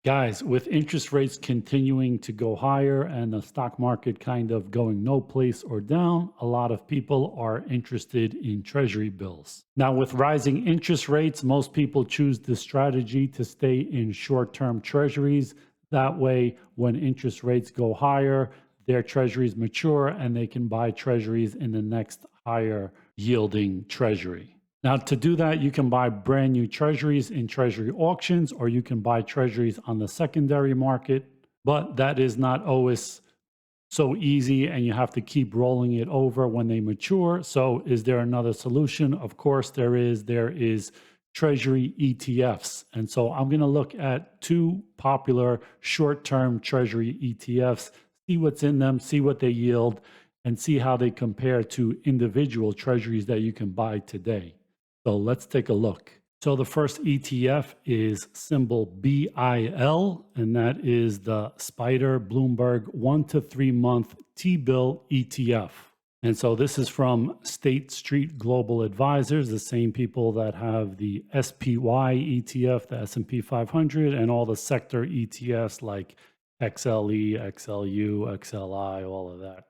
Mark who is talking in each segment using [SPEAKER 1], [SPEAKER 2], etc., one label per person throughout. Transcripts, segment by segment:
[SPEAKER 1] Guys, with interest rates continuing to go higher and the stock market kind of going no place or down, a lot of people are interested in Treasury bills. Now, with rising interest rates, most people choose this strategy to stay in short term treasuries. That way, when interest rates go higher, their treasuries mature and they can buy treasuries in the next higher yielding treasury. Now, to do that, you can buy brand new treasuries in treasury auctions, or you can buy treasuries on the secondary market, but that is not always so easy, and you have to keep rolling it over when they mature. So, is there another solution? Of course, there is. There is Treasury ETFs. And so, I'm going to look at two popular short term Treasury ETFs, see what's in them, see what they yield, and see how they compare to individual treasuries that you can buy today. So let's take a look. So the first ETF is symbol BIL, and that is the Spider Bloomberg 1 to 3 month T-bill ETF. And so this is from State Street Global Advisors, the same people that have the SPY ETF, the S&P 500, and all the sector ETFs like XLE, XLU, XLI, all of that.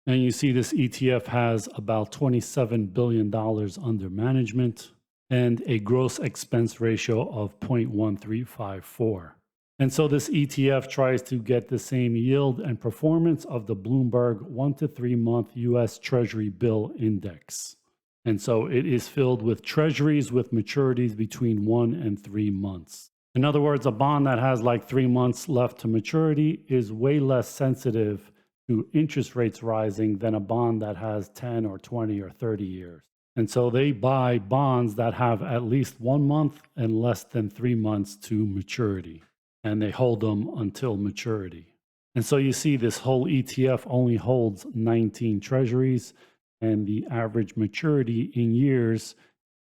[SPEAKER 1] And you see this ETF has about $27 billion under management and a gross expense ratio of 0.1354. And so this ETF tries to get the same yield and performance of the Bloomberg 1 to 3 month US Treasury Bill Index. And so it is filled with treasuries with maturities between 1 and 3 months. In other words, a bond that has like 3 months left to maturity is way less sensitive to interest rates rising than a bond that has 10 or 20 or 30 years. And so they buy bonds that have at least 1 month and less than 3 months to maturity, and they hold them until maturity. And so you see this whole ETF only holds 19 treasuries, and the average maturity in years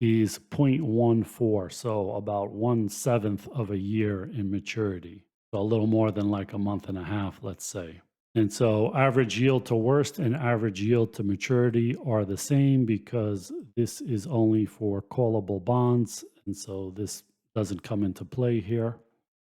[SPEAKER 1] is 0.14, so about 1/7 of a year in maturity. So a little more than like a month and a half, let's say. And so average yield to worst and average yield to maturity are the same because this is only for callable bonds. And so this doesn't come into play here.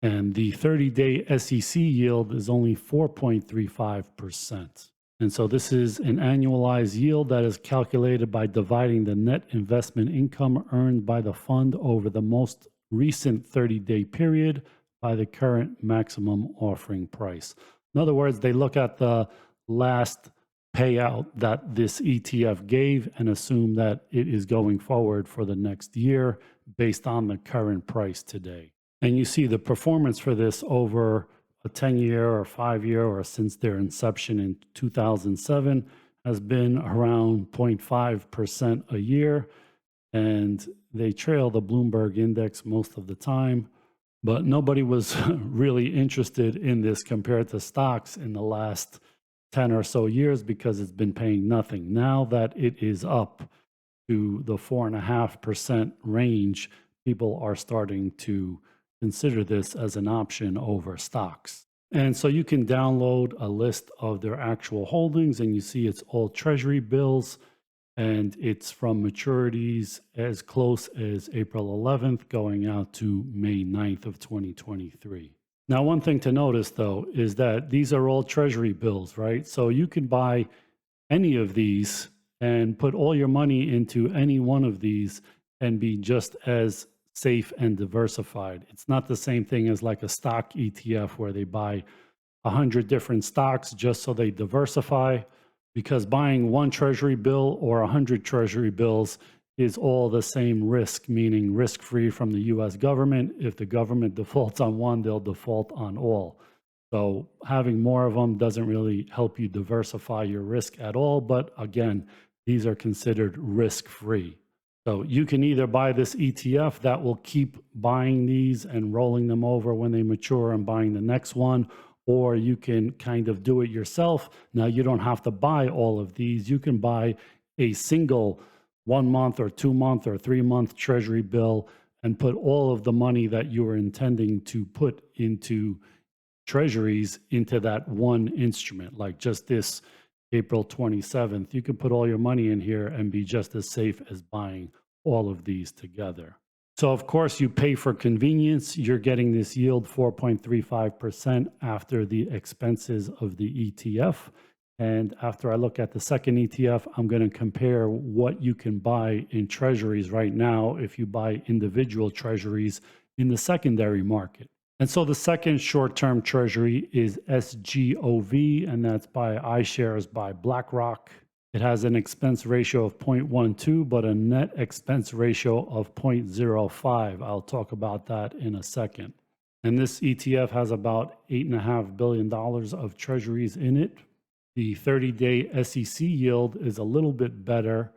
[SPEAKER 1] And the 30-day SEC yield is only 4.35%. And so this is an annualized yield that is calculated by dividing the net investment income earned by the fund over the most recent 30-day period by the current maximum offering price. In other words, they look at the last payout that this ETF gave and assume that it is going forward for the next year based on the current price today. And you see the performance for this over a 10-year or 5-year or since their inception in 2007 has been around 0.5% a year. And they trail the Bloomberg index most of the time. But nobody was really interested in this compared to stocks in the last 10 or so years because it's been paying nothing. Now that it is up to the 4.5% range, people are starting to consider this as an option over stocks. And so you can download a list of their actual holdings, and you see it's all Treasury bills. And it's from maturities as close as April 11th going out to May 9th of 2023. Now, one thing to notice, though, is that these are all Treasury bills, right? So you can buy any of these and put all your money into any one of these and be just as safe and diversified. It's not the same thing as like a stock ETF where they buy 100 different stocks just so they diversify. Because buying one Treasury bill or 100 Treasury bills is all the same risk, meaning risk-free from the US government. If the government defaults on one, they'll default on all. So having more of them doesn't really help you diversify your risk at all. But again, these are considered risk-free. So you can either buy this ETF that will keep buying these and rolling them over when they mature and buying the next one, or you can kind of do it yourself. Now, you don't have to buy all of these. You can buy a single 1 month or 2 month or 3 month Treasury bill and put all of the money that you were intending to put into treasuries into that one instrument, like just this April 27th. You can put all your money in here and be just as safe as buying all of these together. So, of course, you pay for convenience. You're getting this yield 4.35% after the expenses of the ETF. And after I look at the second ETF, I'm going to compare what you can buy in treasuries right now if you buy individual treasuries in the secondary market. And so the second short-term treasury is SGOV, and that's by iShares by BlackRock. It has an expense ratio of 0.12, but a net expense ratio of 0.05. I'll talk about that in a second. And this ETF has about $8.5 billion of treasuries in it. The 30-day SEC yield is a little bit better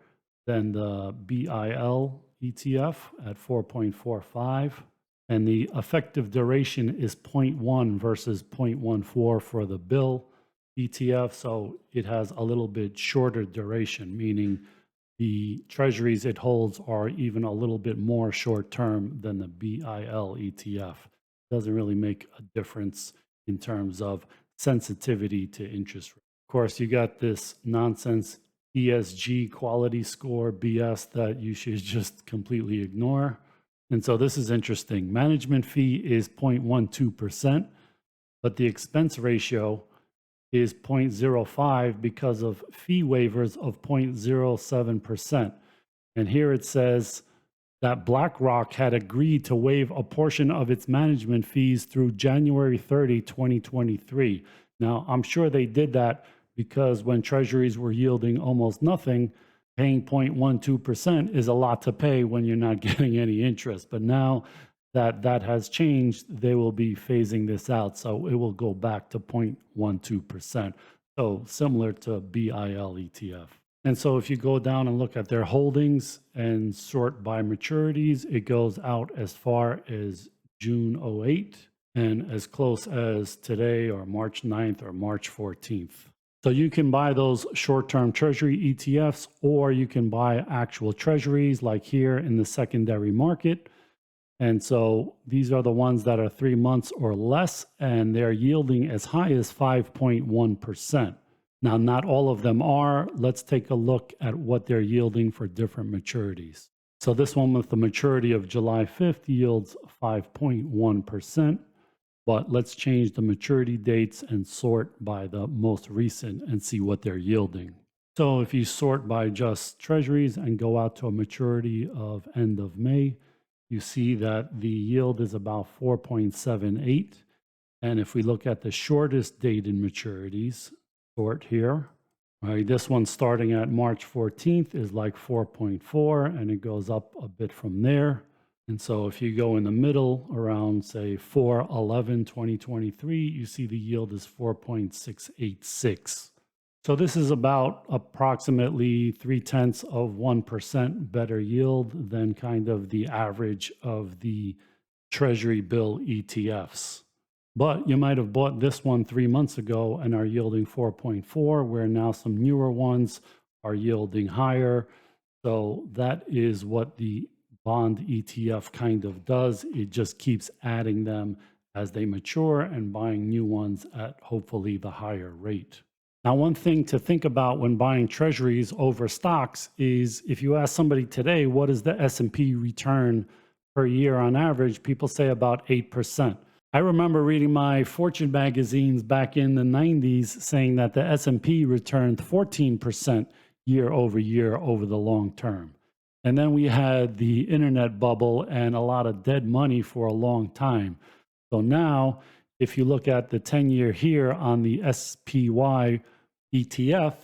[SPEAKER 1] than the BIL ETF at 4.45. And the effective duration is 0.1 versus 0.14 for the BIL ETF. So it has a little bit shorter duration, meaning the treasuries it holds are even a little bit more short term than the BIL ETF. Doesn't really make a difference in terms of sensitivity to interest rate. Of course, you got this nonsense ESG quality score BS that you should just completely ignore. And so this is interesting. Management fee is 0.12%, but the expense ratio is 0.05 because of fee waivers of 0.07%. And here it says that BlackRock had agreed to waive a portion of its management fees through January 30, 2023. Now, I'm sure they did that because when treasuries were yielding almost nothing, paying 0.12% is a lot to pay when you're not getting any interest. But now that that has changed, they will be phasing this out. So it will go back to 0.12%. So similar to BIL ETF. And so if you go down and look at their holdings and sort by maturities, it goes out as far as June 08 and as close as today or March 9th or March 14th. So you can buy those short-term treasury ETFs, or you can buy actual treasuries like here in the secondary market. And so these are the ones that are 3 months or less, and they're yielding as high as 5.1%. Now, not all of them are. Let's take a look at what they're yielding for different maturities. So this one with the maturity of July 5th yields 5.1%. But let's change the maturity dates and sort by the most recent and see what they're yielding. So if you sort by just treasuries and go out to a maturity of end of May, you see that the yield is about 4.78. And if we look at the shortest dated maturities, sort here, right, this one starting at March 14th is like 4.4, and it goes up a bit from there. And so if you go in the middle around, say, 4/11/2023, you see the yield is 4.686. So this is about approximately 0.3% better yield than kind of the average of the Treasury Bill ETFs. But you might have bought this one 3 months ago and are yielding 4.4, where now some newer ones are yielding higher. So that is what the bond ETF kind of does. It just keeps adding them as they mature and buying new ones at hopefully the higher rate. Now, one thing to think about when buying treasuries over stocks is if you ask somebody today, what is the S&P return per year on average? People say about 8%. I remember reading my Fortune magazines back in the 90s saying that the S&P returned 14% year over year over the long term. And then we had the internet bubble and a lot of dead money for a long time. So now, if you look at the 10-year here on the SPY ETF,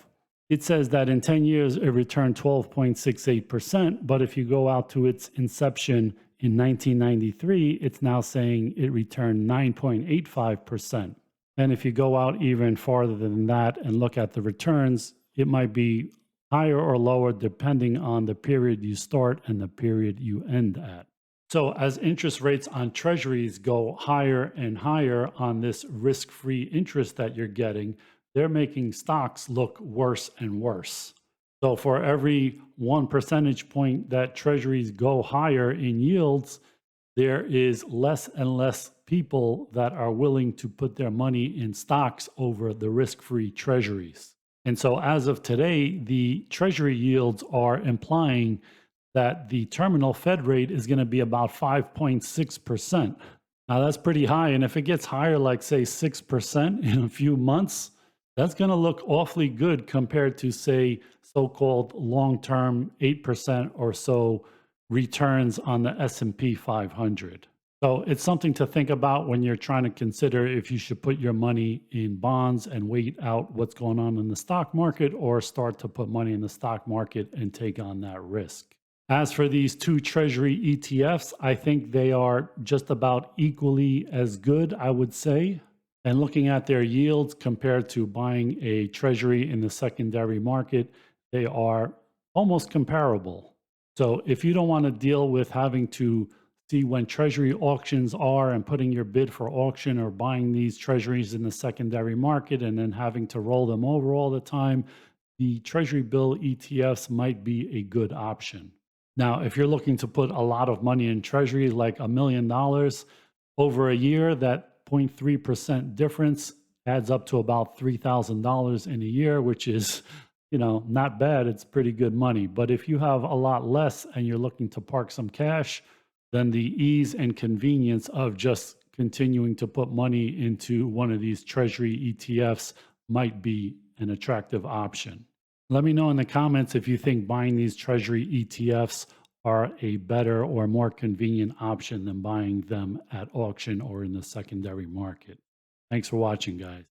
[SPEAKER 1] it says that in 10 years it returned 12.68%. But if you go out to its inception in 1993, it's now saying it returned 9.85%. And if you go out even farther than that and look at the returns, it might be higher or lower depending on the period you start and the period you end at. So as interest rates on treasuries go higher and higher on this risk-free interest that you're getting, they're making stocks look worse and worse. So for every 1 percentage point that treasuries go higher in yields, there is less and less people that are willing to put their money in stocks over the risk-free treasuries. And so as of today, the treasury yields are implying that the terminal Fed rate is going to be about 5.6%. Now, that's pretty high. And if it gets higher, like say 6% in a few months, that's going to look awfully good compared to, say, so called long term 8% or so returns on the S&P 500. So it's something to think about when you're trying to consider if you should put your money in bonds and wait out what's going on in the stock market, or start to put money in the stock market and take on that risk. As for these two Treasury ETFs, I think they are just about equally as good, I would say. And looking at their yields compared to buying a Treasury in the secondary market, they are almost comparable. So if you don't want to deal with having to see when Treasury auctions are and putting your bid for auction, or buying these Treasuries in the secondary market and then having to roll them over all the time, the Treasury Bill ETFs might be a good option. Now, if you're looking to put a lot of money in Treasuries, like $1 million over a year, that 0.3% difference adds up to about $3,000 in a year, which is, not bad. It's pretty good money. But if you have a lot less and you're looking to park some cash, then the ease and convenience of just continuing to put money into one of these Treasury ETFs might be an attractive option. Let me know in the comments if you think buying these Treasury ETFs are a better or more convenient option than buying them at auction or in the secondary market. Thanks for watching, guys.